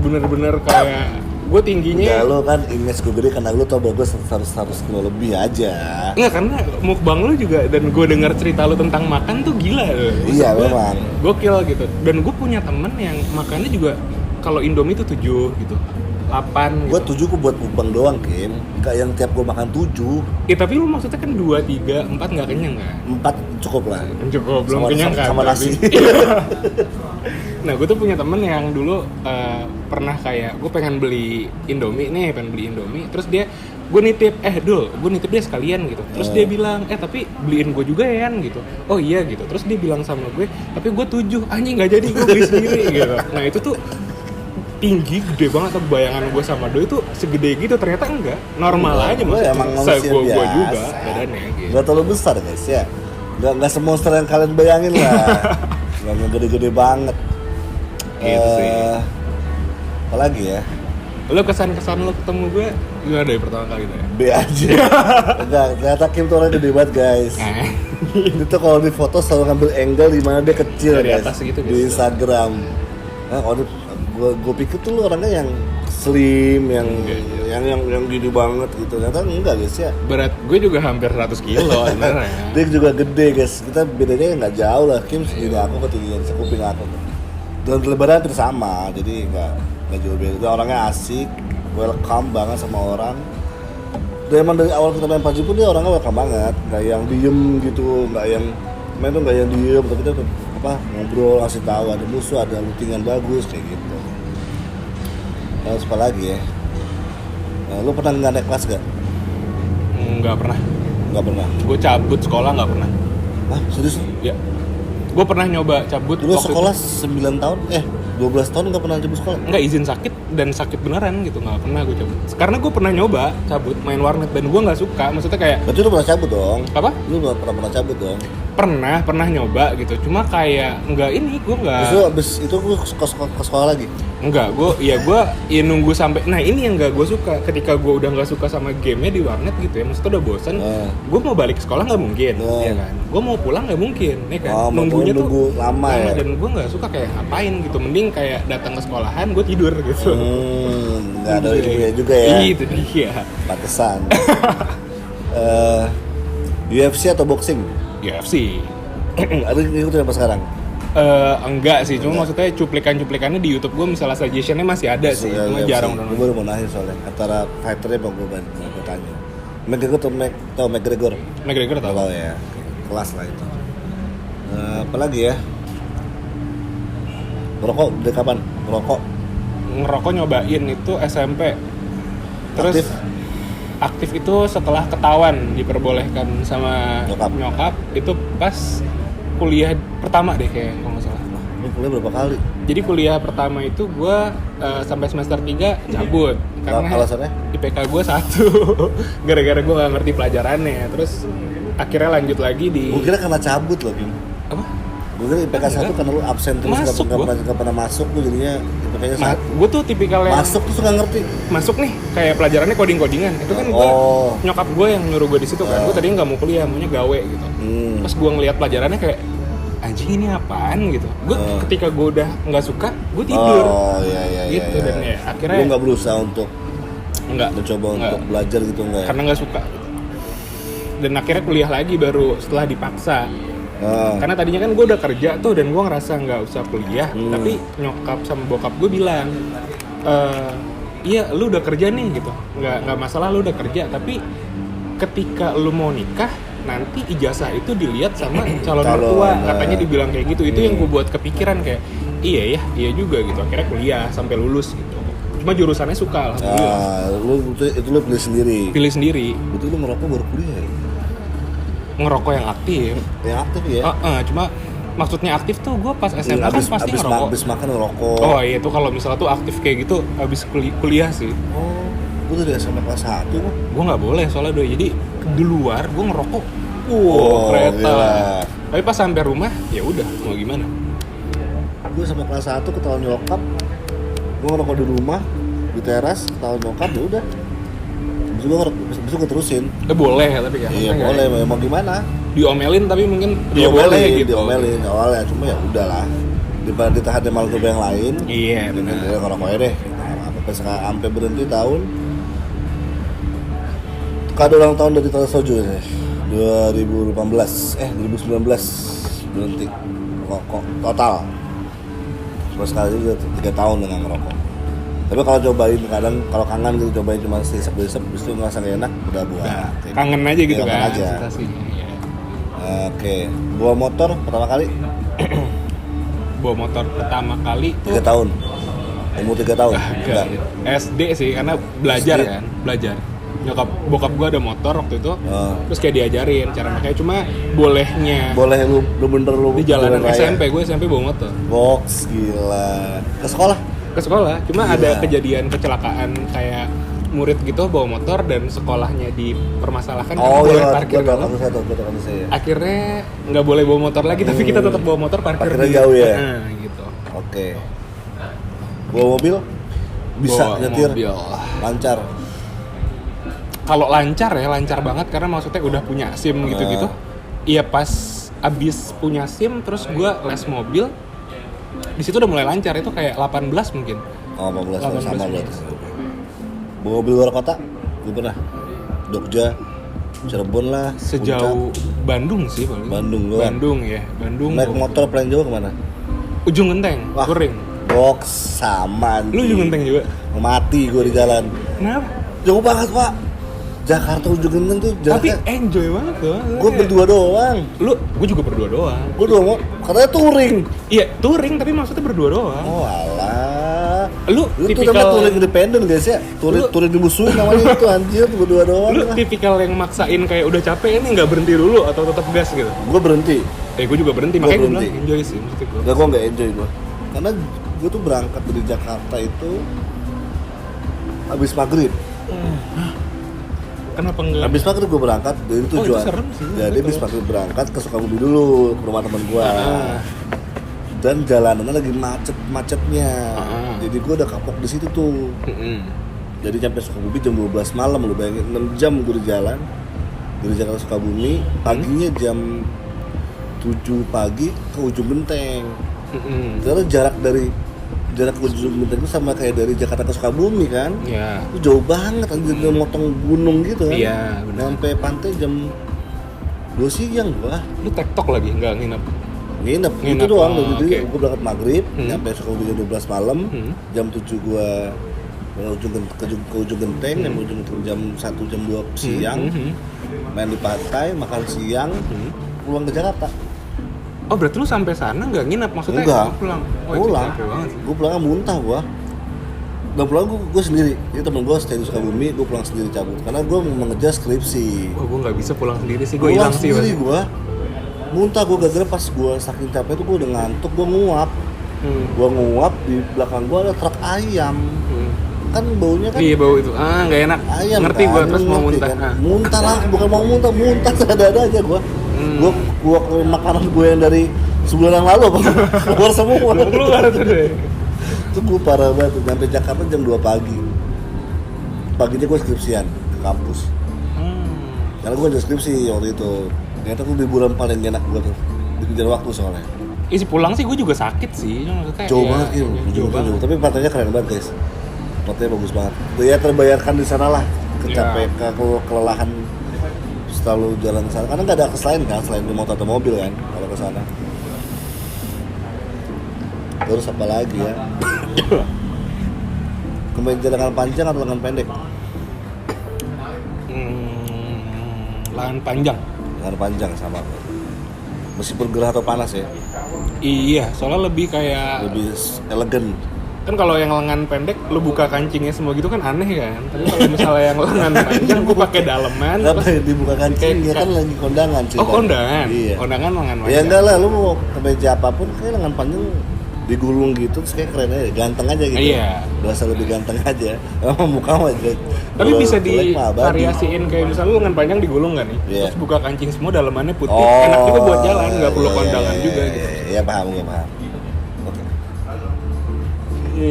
bener-bener kayak gue tingginya. Ya lo kan image gue gede karena lo tau bahwa gue 100 kilo lebih aja. Nggak, karena mukbang lu juga, dan gue dengar cerita lu tentang makan tuh gila. Iya memang. Gokil gitu. Dan gue punya temen yang makannya juga kalau Indomie tuh 7 gitu. 8 Gue gitu. 7 gue buat mukbang doang, Kim. Gak yang tiap gue makan 7. Tapi lu maksudnya kan 2, 3, 4 nggak kenyang kan? 4 cukup lah. Cukup, belum Sama- kenyang kan? sama nasi. Nah, gue tuh punya temen yang dulu pernah kayak gue pengen beli Indomie, terus gue nitip, gue nitip dia sekalian gitu. Terus dia bilang, tapi beliin gue juga ya gitu. Oh iya gitu. Terus dia bilang sama gue, tapi gue 7, anjing nggak jadi, gue beli sendiri gitu. Nah itu tuh tinggi, gede banget tuh bayangan gue sama Doi itu segede gitu, ternyata enggak, normal aja Gue maksudnya. emang manusia Gue biasa. juga badannya gitu. Gak terlalu besar guys ya. Gak semonster yang kalian bayangin lah. Gak gede-gede banget. Gitu sih. Apalagi ya? Lo kesan-kesan lo ketemu gue gimana dari pertama kali tuh ya? B aja. Enggak, ternyata Kim tuh orang gede banget guys. Itu tuh kalau di foto selalu ngambil angle di mana dia kecil Dari guys. atas gitu, di guys. Instagram. Nah, kalau gue pikir tuh lu orangnya yang slim, yang gede banget gitu. Ternyata enggak guys ya. Berat gue juga hampir 100 kilo sebenarnya. Dia juga gede guys. Kita bedanya nggak jauh lah. Kim segini aku ketinggian sekuping aku. Dan lebaran hampir sama. Jadi nggak jauh beda. Dia orangnya asik, welcome banget sama orang. Dan emang dari awal kita main PUBG pun dia orangnya welcome banget. Nggak yang diem gitu, nggak yang main tuh nggak yang diem. Tapi dia ngobrol, ngasih tahu ada musuh, ada lootingan bagus kayak gitu. Terus apa lagi ya? Lu pernah nggak naik kelas gak? Nggak pernah. Nggak pernah. Gue cabut sekolah nggak pernah. Hah? Serius? Ya. Gue pernah nyoba cabut. Dulu waktu sekolah itu. 9 tahun, 12 tahun nggak pernah cabut sekolah? Nggak izin sakit dan sakit beneran gitu, nggak pernah gue cabut. Karena gue pernah nyoba cabut main warnet dan gue nggak suka. Maksudnya kayak Berarti lu pernah cabut dong? apa? Lu nggak pernah cabut dong? Pernah nyoba gitu. Cuma kayak nggak ini, gue nggak. Terus lu abis itu lu ke sekolah lagi? Enggak, gue nunggu sampai. Nah ini yang nggak gue suka. Ketika gue udah nggak suka sama gamenya di warnet gitu ya, maksudnya udah bosan. Gue mau balik ke sekolah nggak mungkin, ya kan? Gue mau pulang nggak mungkin, ya kan? Oh, Nunggunya tuh nunggu lama ya? Dan gue nggak suka kayak ngapain gitu. Mending kayak datang ke sekolahan, gue tidur gitu. Nggak ada hidupnya juga ya? Itu dia. Pantesan. UFC atau boxing? UFC. Ada ngikutin apa sekarang? Enggak sih, cuma maksudnya cuplikan-cuplikannya di YouTube gue misalnya suggestionnya masih ada sih, cuma jarang Gue nonton. baru mau nanya soalnya antara fighternya bang gue tanya. McGregor atau McGregor? McGregor tau? Tahu ya, kelas lah itu. Apalagi ya? Ngerokok dari kapan? Ngerokok nyobain itu SMP. Terus Aktif? aktif itu setelah ketahuan diperbolehkan sama Nyokap. itu pas kuliah pertama deh kayak kalau nggak salah. Lu kuliah berapa kali? Jadi kuliah pertama itu gue sampai semester 3 cabut karena Alasannya? IPK gue 1 gara-gara gue nggak ngerti pelajarannya. Terus akhirnya lanjut lagi di Gue kira karena cabut loh, Kim. apa? Gue kira IPK 1 karena lu absen terus Masuk nggak pernah masuk, lu jadinya IPK-nya 1. Gue tuh tipikal yang Masuk tuh nggak ngerti. masuk nih kayak pelajarannya codingan itu kan gue Oh. nyokap gue yang nyuruh gue di situ kan. Gue tadinya nggak mau kuliah, maunya gawe gitu. Pas gue ngelihat pelajarannya kayak anjing ini apaan gitu. Gue ketika gue udah nggak suka, gue tidur. Oh iya. Gitu dan ya akhirnya Lu nggak berusaha untuk nggak mencoba nggak. untuk belajar gitu nggak? Karena nggak suka. Dan akhirnya kuliah lagi baru setelah dipaksa. Karena tadinya kan gue udah kerja tuh dan gue ngerasa nggak usah kuliah, tapi nyokap sama bokap gue bilang, iya lu udah kerja nih gitu, nggak masalah lu udah kerja, tapi ketika lu mau nikah nanti ijazah itu dilihat sama calon mertua, katanya dibilang kayak gitu. Itu yang gue buat kepikiran kayak iya juga gitu. Akhirnya kuliah sampai lulus gitu. Cuma jurusannya suka alhamdulillah. Itu lu pilih sendiri. Pilih sendiri. Betul lu ngerokok baru kuliah ya? Ngerokok yang aktif. Yang aktif ya? Cuma maksudnya aktif tuh gue pas SMA kan pasti ngerokok. Abis makan ngerokok. Oh iya itu kalau misalnya tuh aktif kayak gitu abis kuliah sih. Oh, gue dari SMA kelas 1 kok. Gue nggak boleh soalnya Doi. Jadi di luar gue ngerokok. Kereta. Gila. Tapi pas sampai rumah ya udah mau gimana. Gue sama kelas 1 ketahuan nyokap. Gue ngerokok di rumah, di teras, ketahuan nyokap ya udah. Abis itu gue terusin. Boleh tapi ya. Iya boleh, mau gimana? Diomelin tapi mungkin ya Diomelin, boleh gitu. diomelin awalnya, cuma ya udahlah. Daripada ditahan malah coba yang lain. Iya benar. Dia ngerokok aja deh. Sampai sekarang sampai berhenti tahun. Kado ulang tahun dari Tata Soju ya. 2019 berhenti rokok total. Terus sekali udah 3 tahun dengan ngerokok. Tapi kalau cobain kadang kalau kangen gitu cobain cuma sisep-sisep habis itu ngerasa gak enak udah buang. Kangen aja gitu Kangen kan aja. sensasinya, iya. Oke, bawa motor pertama kali Bawa motor pertama kali 3 tahun. Umur 3 tahun. Enggak. SD sih karena belajar SD. kan, belajar. Bokap gua ada motor waktu itu. Terus kayak diajarin cara makanya cuma bolehnya Boleh lu bener lu di jalanan raya. SMP, gue SMP bawa motor Box gila. Ke sekolah? ke sekolah. Cuma Gila. ada kejadian kecelakaan kayak murid gitu bawa motor dan sekolahnya dipermasalahkan karena Oh boleh iya, parkir gua dulu. tahu kamu saya. Akhirnya nggak boleh bawa motor lagi, tapi kita tetap bawa motor parkir Parkirnya di jauh ya? gitu. Oke. Bawa mobil? Bisa Bawa nyetir? mobil. Lancar? Kalau lancar ya lancar banget karena maksudnya udah punya SIM gitu-gitu. Iya pas abis punya SIM terus gua les mobil di situ udah mulai lancar, itu kayak 18 mungkin. Oh, 15 tahun 18 sama mungkin. berarti. Bawa mobil luar kota? Gue pernah. Jogja, Cirebon lah, Sejauh Puncak. Bandung sih paling. Bandung doang. Bandung ya, Bandung. Naik motor paling jauh kemana? Ujung Genteng, Wah. Kuring. Box sama. Lu Ujung Genteng juga? Mati gue di jalan. Kenapa? Jauh banget pak. Jakarta Ujung Genteng tuh Tapi jaraknya. enjoy banget tuh. Gue berdua doang. Gue juga berdua doang. Gue doang mau. Katanya touring. Iya, touring tapi maksudnya berdua doang. Oh alah. Lu Lu tuh tipikal namanya touring independen guys ya. Touring dimusuhin namanya itu anjir berdua doang. lu tipikal yang maksain kayak udah capek ini nggak berhenti dulu atau tetap gas gitu? Gue berhenti. Gue juga berhenti, Gua makanya gue berhenti. bilang enjoy sih maksudnya gue. Enggak, gue nggak enjoy gue. Karena gue tuh berangkat dari Jakarta itu habis maghrib. Kenapa enggak? Habis maghrib gue berangkat dari itu tujuan. serem sih. Jadi habis maghrib berangkat ke Sukabumi dulu ke rumah teman gue. Dan jalanannya lagi macet-macetnya. Jadi gue udah kapok di situ tuh. Jadi sampai Sukabumi jam 12 malam, lu bayangin 6 jam gue di jalan dari Jakarta Sukabumi. Paginya jam 7 pagi ke Ujung Genteng. Karena jarak ke Ujung Genteng itu sama kayak dari Jakarta ke Sukabumi kan. Iya. Itu jauh banget, anjir udah motong gunung gitu kan. Iya, benar. Sampai pantai jam 2 siang gua. Lu tektok lagi nggak nginep? Nginep itu Nginep, doang. oh, Jadi oke. gua berangkat maghrib, nyampe Sukabumi jam 12 malam. Jam 7 gua ke Ujung Genteng, nyampe Ujung Genteng jam 1 jam 2 siang. Main di pantai, makan siang, pulang ke Jakarta. Oh berarti lu sampai sana nggak nginep maksudnya? Enggak. Pulang. Oh, itu Pulang. capek banget sih. Gue pulangnya muntah gua. Dan pulang gue sendiri. Jadi temen gue stay di Sukabumi, gue pulang sendiri cabut. Karena gue mengejar skripsi. Oh gue nggak bisa pulang sendiri sih, gue Pulang hilang sih. sendiri pasti. gue. Muntah gue gara-gara pas gue saking capek tuh gue udah ngantuk, gue nguap. Gue nguap, di belakang gue ada truk ayam. Kan baunya kan Iya bau itu, nggak enak. ayam. Ngerti kan? gue terus mau Ngerti muntah. kan? Muntah lah, bukan mau muntah ada-ada aja gue. Gue ke makanan gue yang dari sebulan yang lalu apa keluar semua. Keluar tuh deh. Itu gue parah banget, sampai Jakarta jam 2 pagi. Paginya gue skripsian ke kampus. Karena gue ada skripsi waktu itu. Ternyata tuh liburan paling enak gue tuh. Dikejar waktu soalnya. Isi pulang sih gue juga sakit sih. Maksudnya, Jauh ya, banget gitu, jauh banget. Tapi pantainya keren banget guys. Pantainya bagus banget. Ya terbayarkan di sana lah. Kecapean, kelelahan selalu jalan ke sana. Karena nggak ada akses lain kan selain di motor atau mobil kan kalau ke sana. Terus apa lagi ya? Kemeja lengan panjang atau lengan pendek? Lengan panjang. Lengan panjang sama. Meskipun gerah atau panas ya, Iya, soalnya lebih kayak lebih elegan. kan kalau yang lengan pendek lu buka kancingnya semua gitu kan aneh kan. Tapi kalau misalnya yang lengan panjang gue pakai daleman. Kenapa terus- ya dibuka kancing? Ya kan lagi kondangan sih. Oh kondangan. Iya. Kondangan lengan Ya panjang. enggak lah, lu mau kemeja apapun kayak lengan panjang digulung gitu, terus kayak keren aja, ganteng aja gitu. Iya. Berasa lebih ganteng aja. Emang muka mah jelek. Tapi Kalau bisa jelek mah abadi. divariasiin kayak misalnya lu lengan panjang digulung kan nih. Iya. Terus buka kancing semua dalemannya putih. Oh, Enak juga buat jalan, nggak perlu iya, kondangan iya, juga iya, gitu. Iya, paham, gue paham. Oke.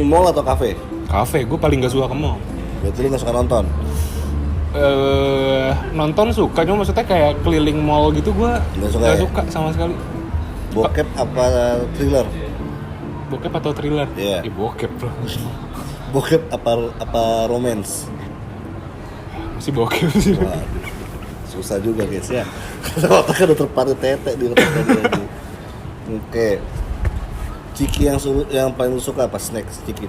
Mall atau kafe? Kafe, gue paling gak suka ke mall. Berarti lu gak suka nonton? Nonton suka, cuma maksudnya kayak keliling mall gitu gue Nggak suka nggak ya? suka sama sekali. Bokep apa thriller? Bokep atau thriller? Iya. Bokep loh. Bokep apa romance? Masih bokep sih. Waduh, susah juga guys ya. Karena otaknya udah terparu tete di otaknya dia. Oke. Ciki yang paling lu suka apa? Snack Ciki.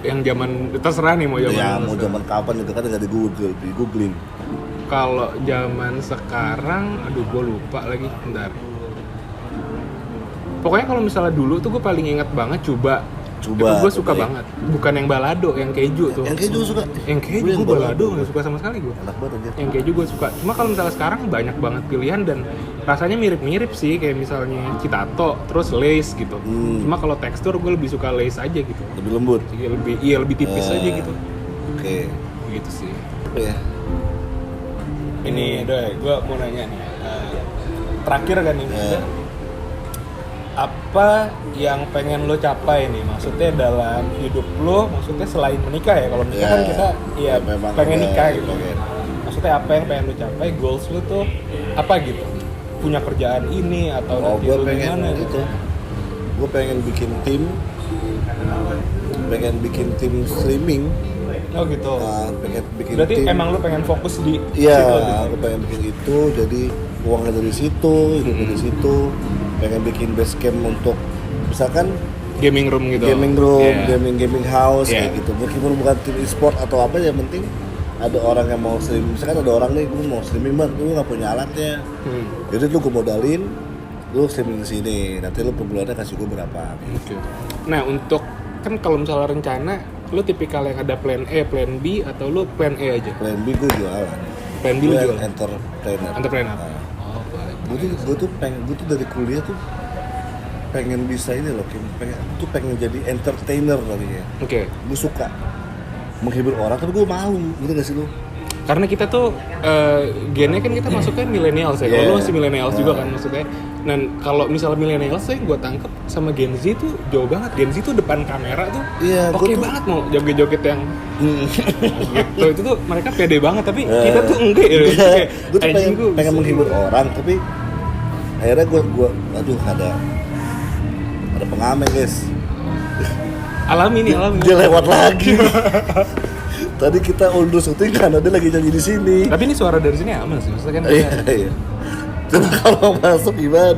Yang zaman terserah nih mau zaman. Ya mau zaman kapan itu kan nggak di googling. Kalau zaman sekarang, aduh gue lupa lagi, bentar. Pokoknya kalau misalnya dulu tuh gue paling inget banget coba. Itu gue suka banget. Bukan yang balado, yang keju tuh. Yang keju suka. Yang keju gue balado nggak suka sama sekali gue. Enak banget aja. Yang keju gue suka. Cuma kalau misalnya sekarang banyak banget pilihan dan rasanya mirip-mirip sih, kayak misalnya Citato, terus Lay's gitu. Cuma kalau tekstur gue lebih suka Lay's aja gitu. Lebih lembut. Lebih tipis aja gitu. Oke. Gitu sih. Ya. Ini Doi, gue mau nanya nih. Terakhir kan ini. Apa yang pengen lo capai nih? Maksudnya dalam hidup lo, maksudnya selain menikah ya. Kalau menikah kan kita ya pengen nikah gitu. Maksudnya apa yang pengen lo capai? Goals lo tuh apa gitu? Punya kerjaan ini atau nanti lo gimana gitu? Gue pengen bikin tim streaming. Oh gitu. Pengen bikin berarti tim. Emang lu pengen fokus di situ? Iya, aku pengen bikin itu. Jadi uangnya dari situ, hidupnya dari situ. Pengen bikin base camp untuk misalkan gaming room gitu. Gaming house kayak gitu. Meskipun bukan tim e-sport atau apa, yang penting ada orang yang mau streaming. Misalkan ada orang nih, gue mau streaming banget, gue nggak punya alatnya. Jadi lu gue modalin, lu streaming di sini. Nanti lu per bulannya kasih gue berapa. Gitu. Nah untuk kan kalau misalnya rencana, lu tipikal yang ada plan A, plan B, atau lu plan A aja? Plan B gue jualan. Plan B lu jualan? Entrepreneur. Gue tuh dari kuliah tuh pengen bisa ini loh, pengen jadi entertainer tadinya. Oke. Gue suka menghibur orang, tapi gue mau, gitu gak sih lu? Karena kita tuh gennya kan kita masuknya millennials ya. Kalau lu masih millennials juga kan maksudnya. Dan kalau misalnya millennials yang gue tangkep sama Gen Z tuh jauh banget. Gen Z tuh depan kamera tuh oke banget mau joget-joget yang gitu. Itu tuh mereka pede banget, tapi kita tuh enggak ya. Gue tuh pengen menghibur orang, tapi akhirnya gue ada pengamen guys. Alami. Dia lewat lagi. Tadi kita undur syuting kan, dia lagi nyanyi di sini. Tapi ini suara dari sini aman sih, maksudnya kan. Iya. Coba kalau masuk gimana?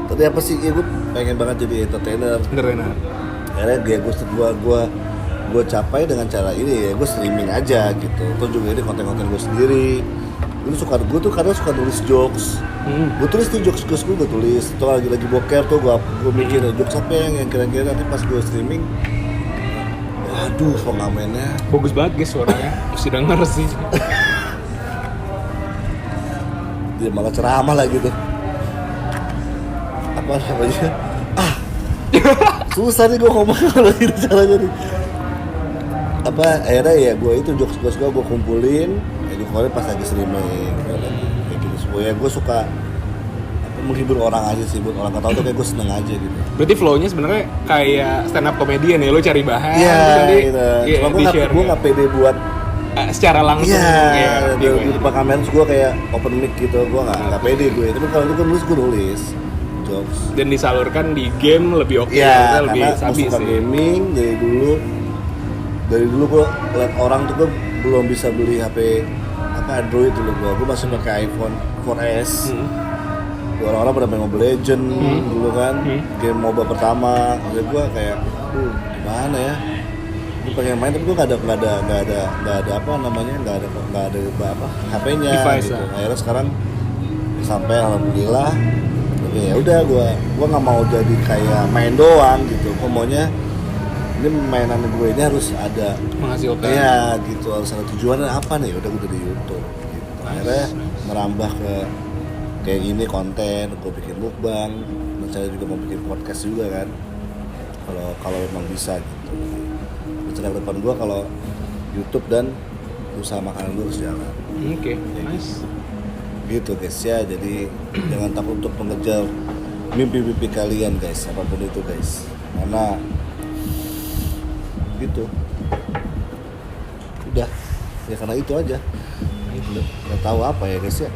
Tadi apa sih? Ya, gue pengen banget jadi entertainer. Akhirnya gue capai dengan cara ini ya, gue streaming aja gitu. Terus juga ini konten-konten gue sendiri. Gue tuh kadang suka nulis jokes. Gue tulis tuh jokes gue tulis. Tuh lagi boker tuh gue mikir jokes apa yang kira-kira nanti pas gue streaming. Waduh, pengamennya bagus banget guys suaranya. Mesti denger sih. Dia malah ceramah lah gitu. Apa namanya? Susah nih gue ngomong kalau gitu caranya nih. Akhirnya ya gue itu jokes gue kumpulin. Pokoknya pas lagi streaming kayak gitu semua ya, gue suka menghibur orang aja sih, buat orang ketawa tuh kayak gue seneng aja gitu. Berarti flow-nya sebenarnya kayak stand up comedian ya, lo cari bahan gitu. Gue nggak pede buat secara langsung di depan kamera gue kayak open mic gitu, gue nggak pede gue. Tapi kalau itu gue nulis jokes dan disalurkan di game lebih oke. Lebih sabi sih. Gaming dari dulu gue liat orang tuh, gue belum bisa beli HP Android dulu, gue masih pakai iPhone 4S. Orang-orang pada main Mobile Legend dulu kan, game MOBA pertama. Jadi gue kayak, gimana ya? Gue pengen main tapi gue nggak ada apa namanya, nggak ada HP-nya. Device gitu. Akhirnya sekarang sampai alhamdulillah. Oke, ya udah gue nggak mau jadi kayak main doang gitu. Gue maunya ini mainan gue ini harus ada menghasilkan. Iya gitu, harus ada tujuannya apa nih? Udah gue dari YouTube gitu. Akhirnya merambah ke kayak gini konten, gue bikin mukbang, dan saya juga mau bikin podcast juga kan. Kalau memang bisa gitu. Rencana depan gue kalau YouTube dan usaha makanan gue harus jalan. Oke, nice. Gitu guys ya, jadi jangan takut untuk mengejar mimpi-mimpi kalian guys, apapun itu guys. Karena gitu udah ya, karena itu aja, nggak tahu apa ya guys ya.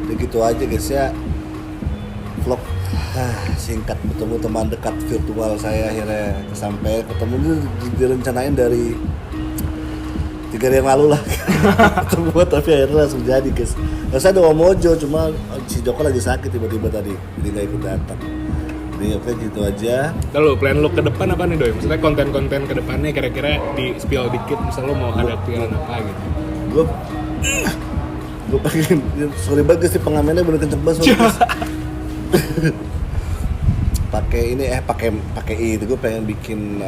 Jadi gitu aja guys ya, vlog singkat bertemu teman dekat virtual saya, akhirnya sampai ketemu direncanain dari 3 3 hari yang lalu lah terbuat, tapi akhirnya langsung jadi guys. Nah, saya ada Mojo, cuma si Joko lagi sakit tiba-tiba tadi, jadi nggak ikut datang. Jadi oke gitu aja. Lalu plan lu ke depan apa nih Doi? Maksudnya konten-konten ke depannya kira-kira di spill dikit, misal lu mau ada pikiran apa gitu. Gue pengen, sorry banget sih pengamennya bener kenceng banget soalnya. pakai itu gue pengen bikin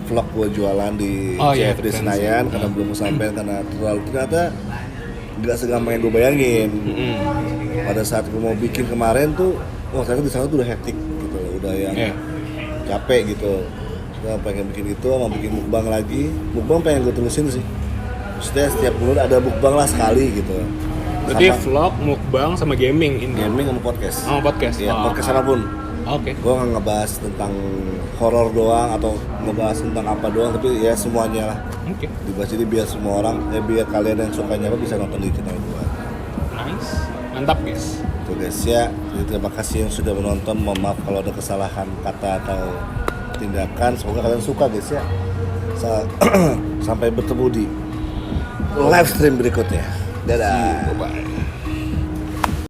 vlog gue jualan di CFD Senayan karena belum sampai karena ternyata nggak segampang yang gue bayangin. Pada saat gue mau bikin kemarin tuh, ternyata di sana tuh udah hektik gitu, udah yang capek gitu. Gue pengen bikin itu, mau bikin mukbang lagi. Mukbang pengen gue terusin sih. Maksudnya setiap bulan ada mukbang lah sekali gitu. Berarti vlog, mukbang, sama gaming ini? Gaming sama podcast. Sama podcast? Iya, podcast apapun. Oke. Gue nggak ngebahas tentang horor doang atau ngebahas tentang apa doang, tapi ya semuanya lah. Oke. Dibahas, jadi biar semua orang, biar kalian yang sukanya apa bisa nonton di channel gue. Nice. Mantap guys. Tuh guys ya, jadi terima kasih yang sudah menonton. Mohon maaf kalau ada kesalahan kata atau tindakan. Semoga kalian suka guys ya. Sampai bertemu di live stream berikutnya. Dadah. Bye.